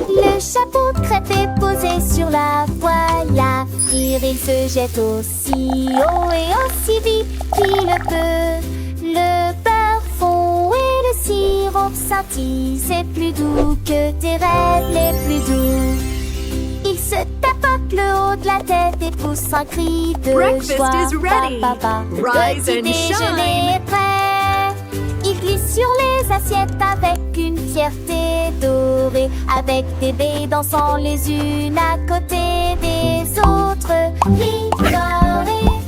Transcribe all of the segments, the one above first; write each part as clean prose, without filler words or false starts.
Le chapeau crêpé posé sur la poêle à frire, il se jette aussi haut et aussi vite qu'il le peut. Le beurre fond et le sirop scintille, c'est plus doux que tes rêves les plus doux. Il se tapote le haut de la tête et pousse un cri de Breakfast joie. is ready. Rise Petit and déjeuner est prêt. Il glisse sur les assiettes avec une fierté dorée, avec des baies dansant les unes à côté des autres, rigolent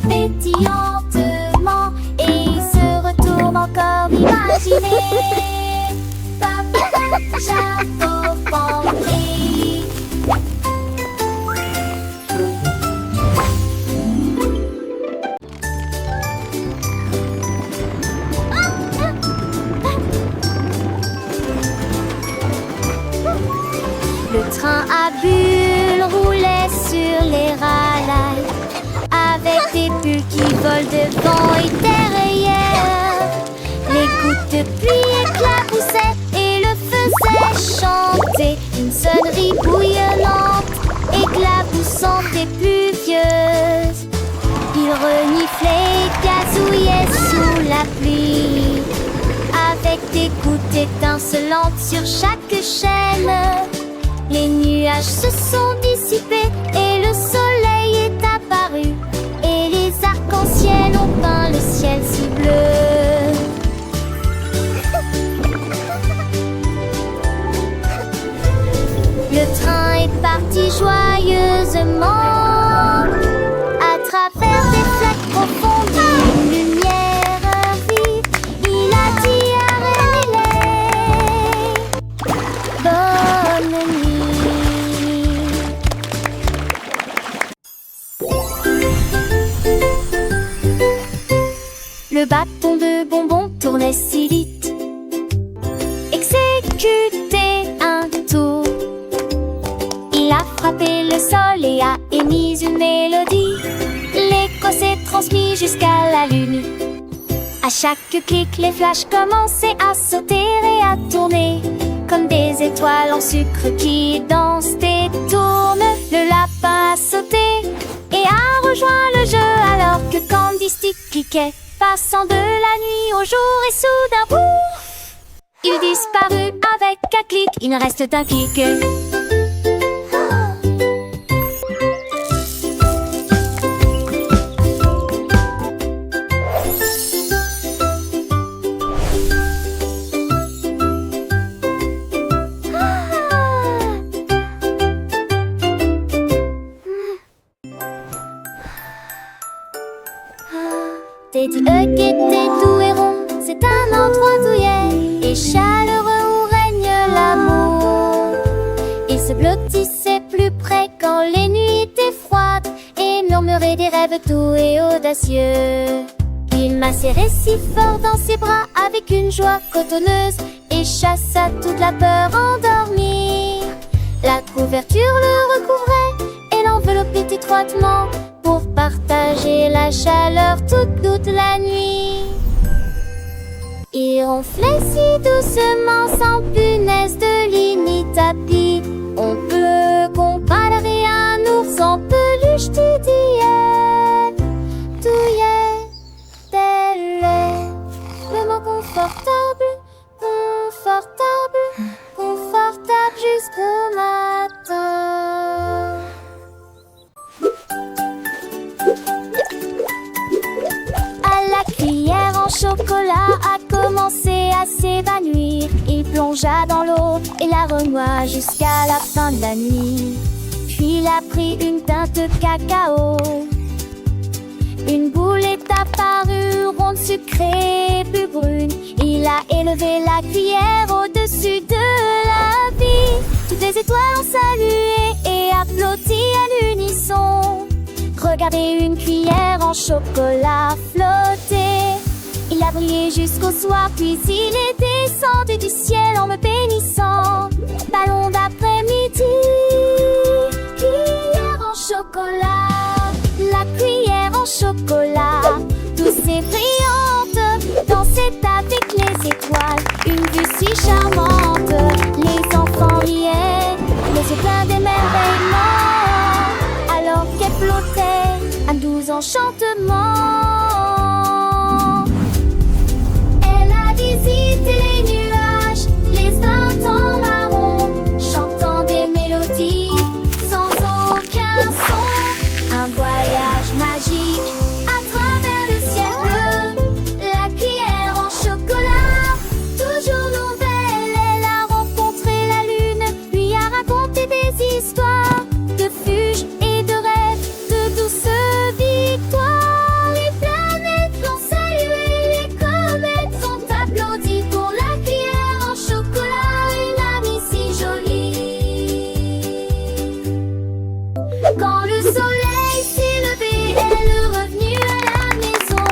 pétillantement, et il se retourne encore imaginer. Papa, chapeau bandé. Le train à bulles roulait sur les rails, avec des bulles qui volent devant et derrière. Les gouttes de pluie éclaboussaient et le faisaient chanter. Une sonnerie bouillonnante, éclaboussante et pluvieuse. Il reniflait et gazouillait sous la pluie, avec des gouttes étincelantes sur chaque chaîne. Les nuages se sont dissipés et le soleil est apparu, et les arcs-en-ciel ont peint le ciel si bleu. Le train est parti joyeusement à travers des flaques profondes d'une lumière vive. Il a dit à René, bonne nuit. Le bâton de bonbons tournait si vite, exécutait un tour. Il a frappé le sol et a émis une mélodie. L'écho s'est transmis jusqu'à la lune. À chaque clic, les flashs commençaient à sauter et à tourner, comme des étoiles en sucre qui dansent et tournent. Le lapin a sauté et a rejoint le jeu, alors que Candy Stick cliquait, passant de la nuit au jour, et soudain, pouf, il disparut avec un clic. Il ne reste qu'un clic. Teddy Hug était doux et rond, c'est un endroit douillet et chaleureux où règne l'amour. Il se blottissait plus près quand les nuits étaient froides et murmurait des rêves doux et audacieux. Il m'a serré si fort dans ses bras avec une joie cotonneuse et chassa toute la peur endormie. La couverture le recouvrait et l'enveloppait étroitement pour partager la chaleur toute la nuit. Il ronflait si doucement, sans punaise de lit ni tapis. On peut comparer un ours en peluche douillet, tel est le mot confortable, confortable jusqu'au matin. La cuillère en chocolat a commencé à s'évanouir. Il plongea dans l'eau et la renoua jusqu'à la fin de la nuit. Puis il a pris une teinte de cacao. Une boule est apparue, ronde, sucrée, plus brune. Il a élevé la cuillère au-dessus de la vie. Toutes les étoiles ont salué et applaudi à l'unisson. Regardez une cuillère en chocolat flotter. Il a brillé jusqu'au soir, puis il est descendu du ciel en me bénissant. Ballon d'après-midi, cuillère en chocolat. La cuillère en chocolat, tout l'enchantement. Elle a visité les nuages, les instants marrons, chantant des mélodies sans aucun son. Un voyage magique à travers le ciel bleu. La cuillère en chocolat, toujours nouvelle, elle a rencontré la lune, lui a raconté des histoires de fuge et de rêves, de douces victoires. Les planètes l'ont salué, les comètes sont applaudies pour la cuillère en chocolat, une amie si jolie. Quand le soleil s'est levé, elle est revenue à la maison,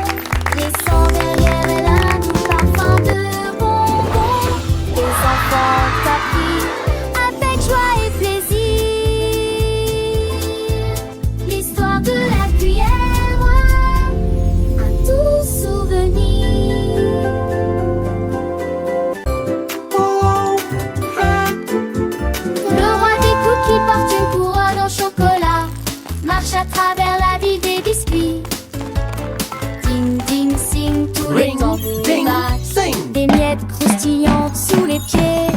laissant derrière elle un doux parfum de bonbons. Les enfants t'appuient avec joie et plaisir. L'histoire de la cuillère, un doux souvenir. Le roi des cookies porte une couronne en chocolat, marche à travers la ville des biscuits. Ding ding sing, tous les Ring, tambours ding, battent. sing. Des miettes croustillantes sous les pieds.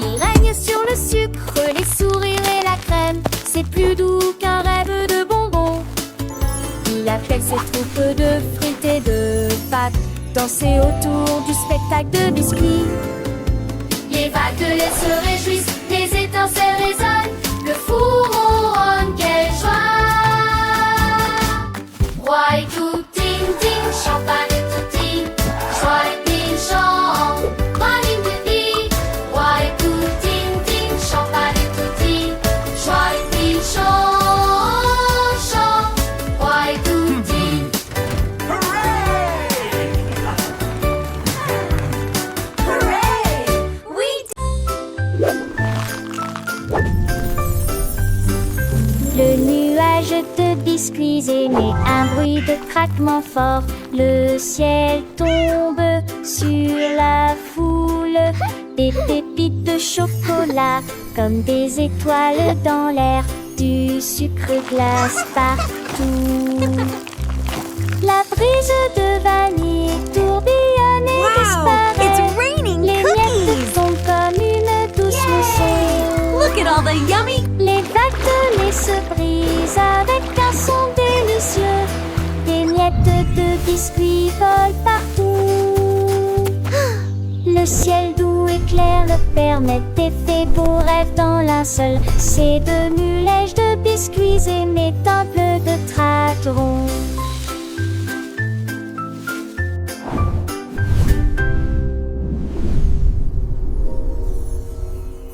Il règne sur le sucre, les sourires et la crème. C'est plus doux qu'un rêve de bonbons. Il appelle ses troupes de frites et de pâtes, danser autour du spectacle de biscuits. Les vagues de lait se réjouissent, les étincelles résonnent, le four ronronne, quelle joie! Roi et tout, ding ding, champagne et tutti, joie et ding chant, praline de vie. Roi et tout, ding ding, champagne et tutti, joie et ding chant, chant, roi et tout, ding. Oui. Le nuage de biscuits émet un bruit de craquement fort. Le ciel tombe sur la foule. Des pépites de chocolat comme des étoiles dans l'air. Du sucre glace partout. La brise de vanille tourbillonne et Wow, disparaît. it's raining Les miettes cookies. tombent comme une douce mousson. Look at all the yummy. Les vagues de lait se brisent avec un son délicieux. Des miettes de biscuits volent partout. Le ciel doux et clair le permet d'effets beaux rêves dans linceul. C'est de nuages de biscuits et mes temples de tracterons.